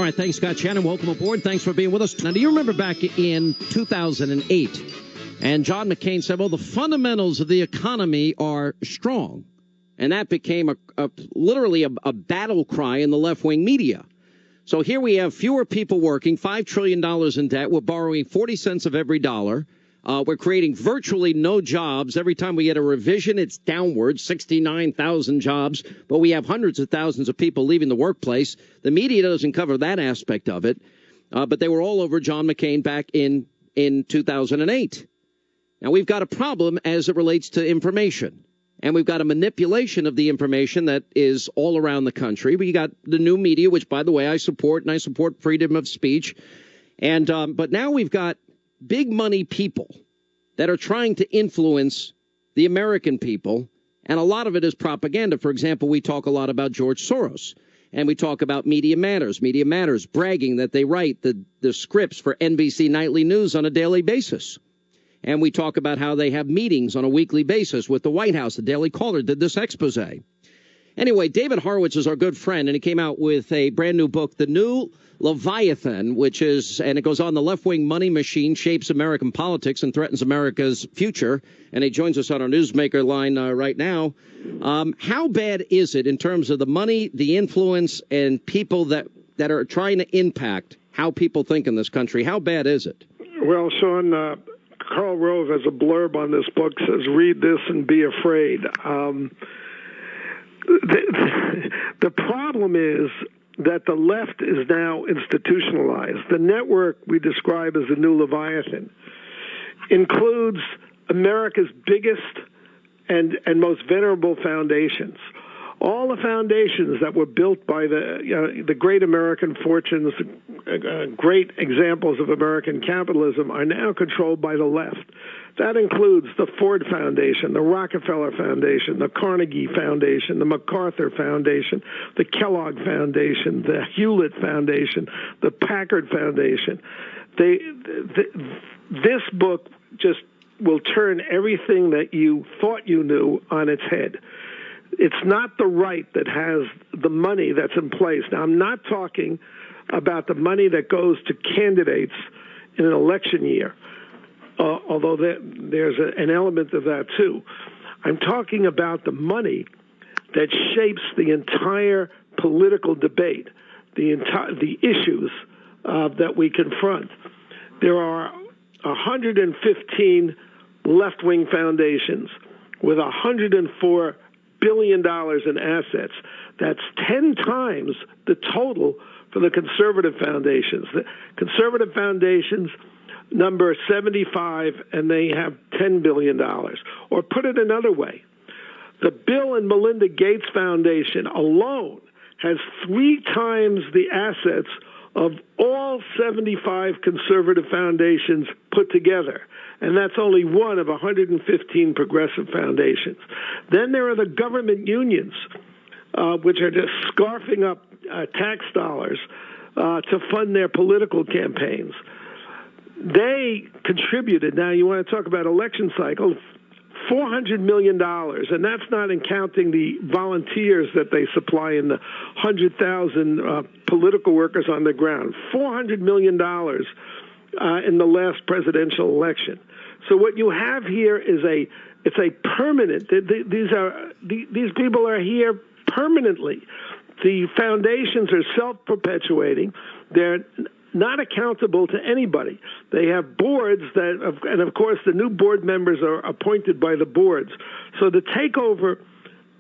All right, thanks, Scott Shannon. Welcome aboard. Thanks for being with us. Now, do you remember back in 2008, and John McCain said, well, the fundamentals of the economy are strong. And that became literally a battle cry in the left-wing media. So here we have fewer people working, $5 trillion in debt. We're borrowing 40 cents of every dollar. We're creating virtually no jobs. Every time we get a revision, it's downward, 69,000 jobs. But we have hundreds of thousands of people leaving the workplace. The media doesn't cover that aspect of it. But they were all over John McCain back in 2008. Now, we've got a problem as it relates to information. And we've got a manipulation of the information that is all around the country. We got the new media, which, by the way, I support, and I support freedom of speech. And but now we've got big money people that are trying to influence the American people. And a lot of it is propaganda. For example, we talk a lot about George Soros. And we talk about Media Matters. Media Matters bragging that they write the scripts for NBC Nightly News on a daily basis. And we talk about how they have meetings on a weekly basis with the White House. The Daily Caller did this expose. Anyway, David Horowitz is our good friend, and he came out with a brand new book, The New Leviathan, which is, and it goes on, the left-wing money machine shapes American politics and threatens America's future. And he joins us on our newsmaker line right now. How bad is it in terms of the money, the influence, and people that are trying to impact how people think in this country? How bad is it? Well, Sean, Karl Rove has a blurb on this book, says, read this and be afraid. The problem is that the left is now institutionalized. The network we describe as the new Leviathan includes America's biggest and most venerable foundations. All the foundations that were built by the great American fortunes, great examples of American capitalism, are now controlled by the left. That includes the Ford Foundation, the Rockefeller Foundation, the Carnegie Foundation, the MacArthur Foundation, the Kellogg Foundation, the Hewlett Foundation, the Packard Foundation. This book just will turn everything that you thought you knew on its head. It's not the right that has the money that's in place. Now, I'm not talking about the money that goes to candidates in an election year, although there's an element of that, too. I'm talking about the money that shapes the entire political debate, the issues that we confront. There are 115 left-wing foundations with $104 billion in assets. That's 10 times the total for the conservative foundations. The conservative foundations number 75, and they have $10 billion. Or put it another way, the Bill and Melinda Gates Foundation alone has 3 times the assets of all 75 conservative foundations put together. And that's only one of 115 progressive foundations. Then there are the government unions, which are just scarfing up tax dollars to fund their political campaigns. They contributed, now you want to talk about election cycle, $400 million, and that's not in counting the volunteers that they supply and the 100,000 political workers on the ground. $400 million in the last presidential election. So what you have here is it's a permanent. These people are here permanently. The foundations are self-perpetuating. They're not accountable to anybody. They have boards and of course the new board members are appointed by the boards. So the takeover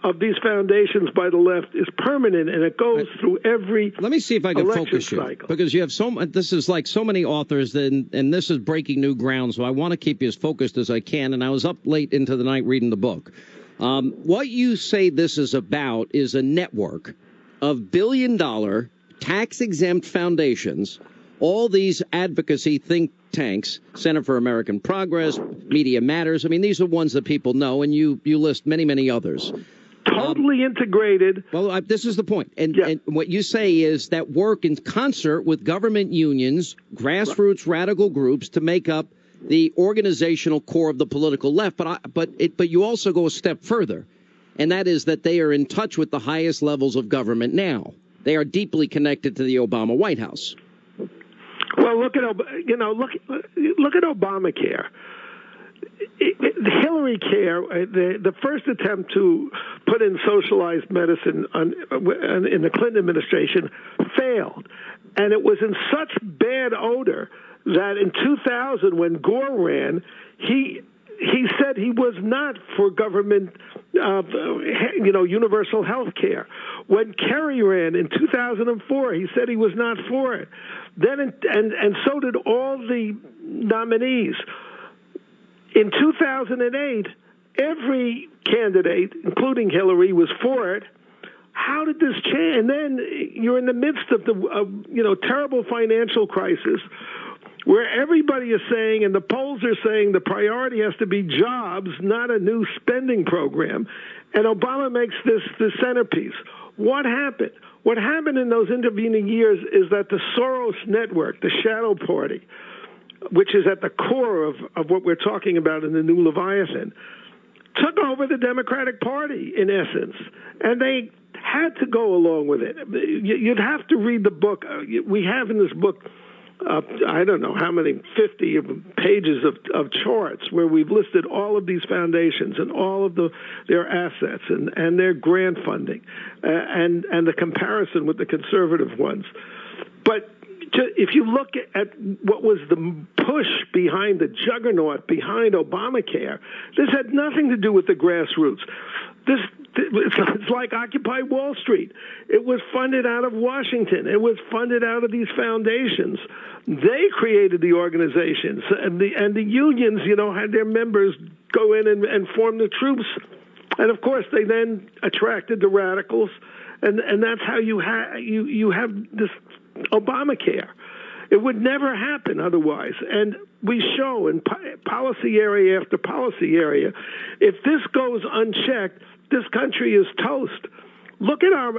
of these foundations by the left is permanent, and it goes through every Let me see if I can focus you, cycle. Because you have this is like so many authors, and this is breaking new ground, so I want to keep you as focused as I can, and I was up late into the night reading the book. What you say this is about is a network of billion-dollar tax-exempt foundations, all these advocacy think tanks, Center for American Progress, Media Matters. I mean, these are ones that people know, and you list many, many others. Totally integrated. Well, this is the point. And what you say is that work in concert with government unions, grassroots radical groups to make up the organizational core of the political left. But you also go a step further, and that is that they are in touch with the highest levels of government now. they are deeply connected to the Obama White House. Well, look at Obamacare. Hillary Care, the first attempt to put in socialized medicine in the Clinton administration failed. And it was in such bad odor that in 2000, when Gore ran, he said he was not for government, universal health care. When Kerry ran in 2004, he said he was not for it. Then, and so did all the nominees. In 2008, every candidate, including Hillary, was for it. How did this change? And then you're in the midst of the terrible financial crisis, where everybody is saying, and the polls are saying, the priority has to be jobs, not a new spending program. And Obama makes this the centerpiece. What happened? What happened in those intervening years is that the Soros network, the shadow party, which is at the core of what we're talking about in the new Leviathan, took over the Democratic Party, in essence. And they had to go along with it. You'd have to read the book. We have in this book, I don't know how many, 50 pages of charts where we've listed all of these foundations and all of their assets and their grant funding and the comparison with the conservative ones. But if you look at what was the push behind the juggernaut behind Obamacare, this had nothing to do with the grassroots. It's like Occupy Wall Street. It was funded out of Washington. It was funded out of these foundations. They created the organizations, and the unions, had their members go in and form the troops. And of course, they then attracted the radicals, and that's how you have this Obamacare. It would never happen otherwise. And we show in policy area after policy area, if this goes unchecked, this country is toast. Look at our,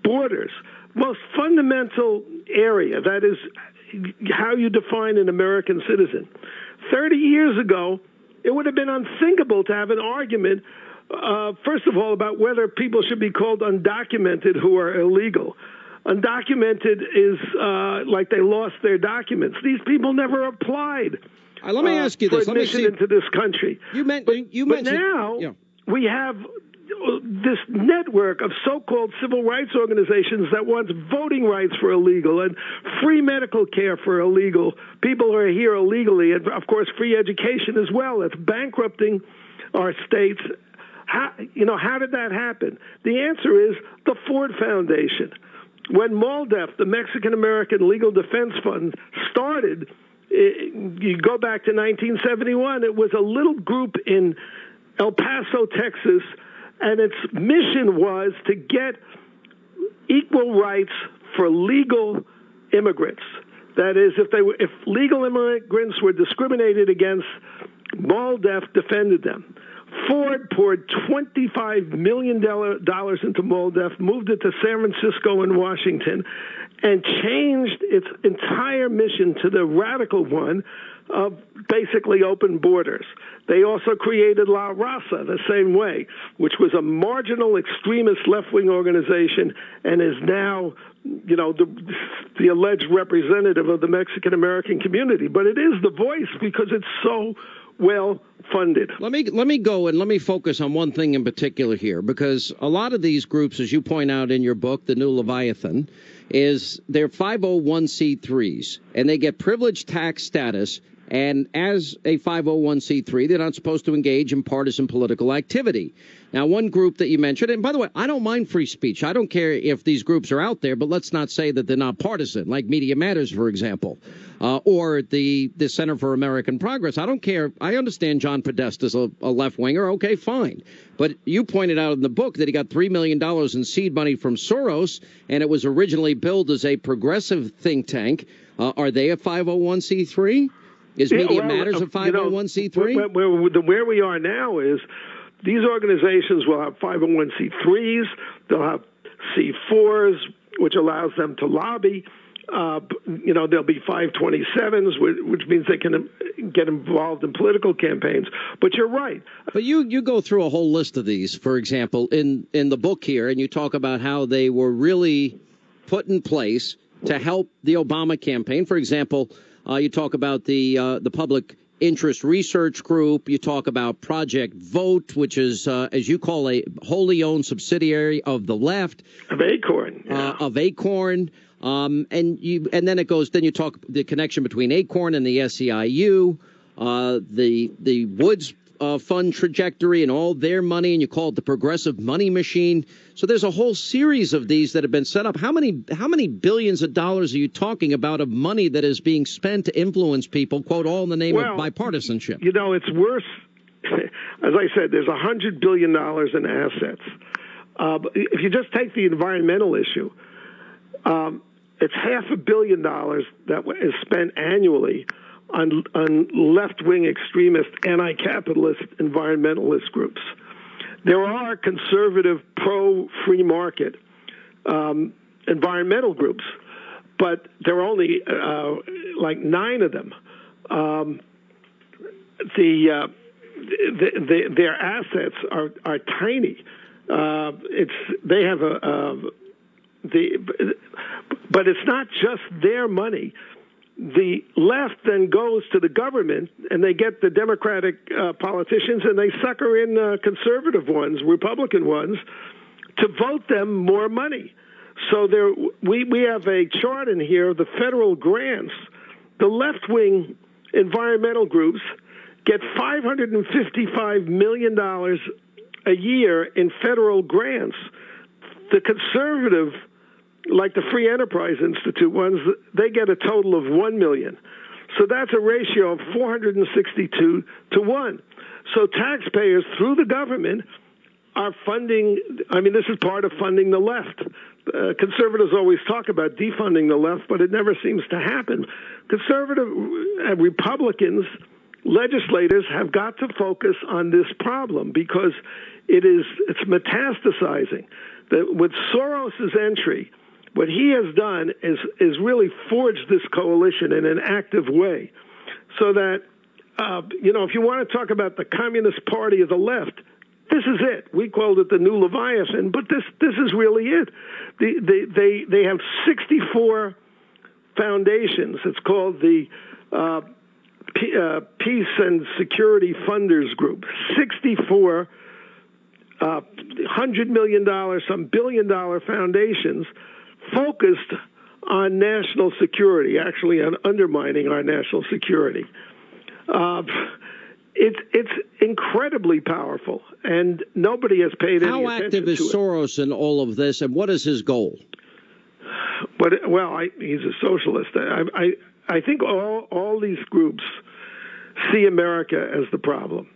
borders. Most fundamental area, that is how you define an American citizen. 30 years ago, it would have been unthinkable to have an argument, first of all, about whether people should be called undocumented who are illegal. Undocumented is like they lost their documents. These people never applied. Let me ask you this. For admission into this country. You mentioned. But now we have this network of so-called civil rights organizations that wants voting rights for illegal and free medical care for illegal people who are here illegally, and of course free education as well. It's bankrupting our states. How did that happen? The answer is the Ford Foundation. When MALDEF, the Mexican-American Legal Defense Fund, started, you go back to 1971, it was a little group in El Paso, Texas, and its mission was to get equal rights for legal immigrants. That is, if legal immigrants were discriminated against, MALDEF defended them. Ford poured $25 million into MALDEF, moved it to San Francisco and Washington, and changed its entire mission to the radical one of basically open borders. They also created La Raza the same way, which was a marginal extremist left-wing organization and is now, the alleged representative of the Mexican-American community. But it is the voice because it's so well funded. Let me go and let me focus on one thing in particular here, because a lot of these groups, as you point out in your book, The New Leviathan, is they're 501c3s, and they get privileged tax status. And as a 501c3, they're not supposed to engage in partisan political activity. Now, one group that you mentioned, and by the way, I don't mind free speech. I don't care if these groups are out there, but let's not say that they're not partisan, like Media Matters, for example, or the Center for American Progress. I don't care. I understand John Podesta's a left-winger. Okay, fine. But you pointed out in the book that he got $3 million in seed money from Soros, and it was originally billed as a progressive think tank. Are they a 501c3? Is Media Matters a 501c3? Where we are now is these organizations will have 501c3s, they'll have C4s, which allows them to lobby, There'll be 527s, which means they can get involved in political campaigns. But you're right. But you go through a whole list of these, for example, in the book here, and you talk about how they were really put in place to help the Obama campaign. For example, you talk about the Public Interest Research Group. You talk about Project Vote, which is, as you call, a wholly owned subsidiary of the left. Of Acorn. Yeah. Of Acorn. And then it goes. Then you talk the connection between Acorn and the SEIU, the Woods fund trajectory and all their money, and you call it the progressive money machine. So there's a whole series of these that have been set up. How many billions of dollars are you talking about of money that is being spent to influence people? Quote, all in the name of bipartisanship. It's worse. As I said, there's $100 billion in assets. If you just take the environmental issue. It's $500 million that is spent annually on left-wing extremist, anti-capitalist environmentalist groups. There are conservative, pro-free market environmental groups, but there are only like 9 of them. Their assets are tiny. They have but it's not just their money. The left then goes to the government, and they get the Democratic politicians, and they sucker in conservative ones, Republican ones, to vote them more money. So we have a chart in here of the federal grants. The left-wing environmental groups get $555 million a year in federal grants. The conservative, like the Free Enterprise Institute ones, they get a total of $1 million. So that's a ratio of 462 to 1. So taxpayers through the government are funding. I mean, this is part of funding the left. Conservatives always talk about defunding the left, but it never seems to happen. Conservative Republicans, legislators have got to focus on this problem because it's metastasizing. With Soros's entry, what he has done is really forged this coalition in an active way, so that if you want to talk about the Communist Party of the left, this is it. We called it the new Leviathan, but this is really it. They have 64 foundations. It's called the Peace and Security Funders Group. 64 $100 million, some $1 billion foundations focused on national security, actually on undermining our national security. It's incredibly powerful, and nobody has paid any attention to it. How active is Soros in all of this, and what is his goal? He's a socialist. I think all these groups see America as the problem.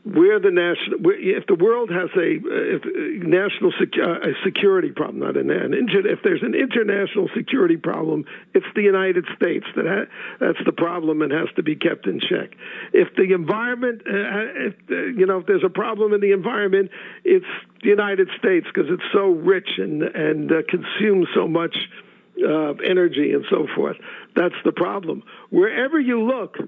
We're the national. If the world has a national security problem, not if there's an international security problem, it's the United States that's the problem and has to be kept in check. If the environment, if there's a problem in the environment, it's the United States because it's so rich and consumes so much energy and so forth. That's the problem. Wherever you look,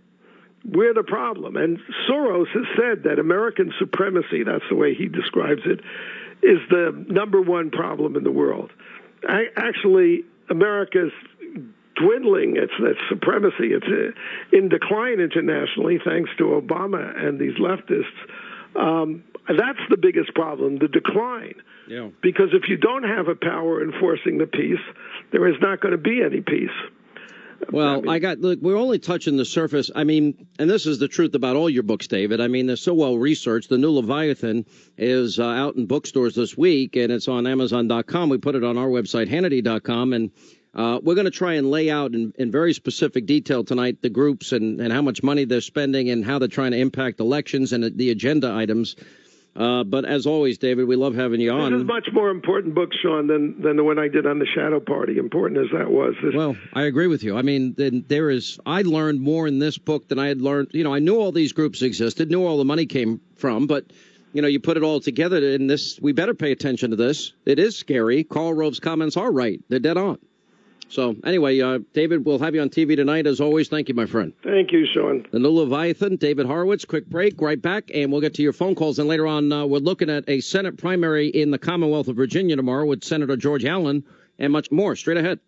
we're the problem. And Soros has said that American supremacy, that's the way he describes it, is the number one problem in the world. Actually, America's dwindling its supremacy. It's in decline internationally thanks to Obama and these leftists. That's the biggest problem, the decline. Yeah. Because if you don't have a power enforcing the peace, there is not going to be any peace. Well, look, we're only touching the surface. I mean, and this is the truth about all your books, David. I mean, they're so well researched. The new Leviathan is out in bookstores this week, and it's on Amazon.com. We put it on our website, Hannity.com, and we're going to try and lay out in very specific detail tonight the groups and how much money they're spending and how they're trying to impact elections and the agenda items. But as always, David, we love having you on. This is a much more important book, Sean, than the one I did on the Shadow Party, important as that was. Well, I agree with you. I mean, I learned more in this book than I had learned. I knew all these groups existed, knew all the money came from, but, you put it all together in this. We better pay attention to this. It is scary. Karl Rove's comments are right. They're dead on. So anyway, David, we'll have you on TV tonight as always. Thank you, my friend. Thank you, Sean. The new Leviathan, David Horowitz. Quick break, right back, and we'll get to your phone calls. And later on, we're looking at a Senate primary in the Commonwealth of Virginia tomorrow with Senator George Allen and much more. Straight ahead.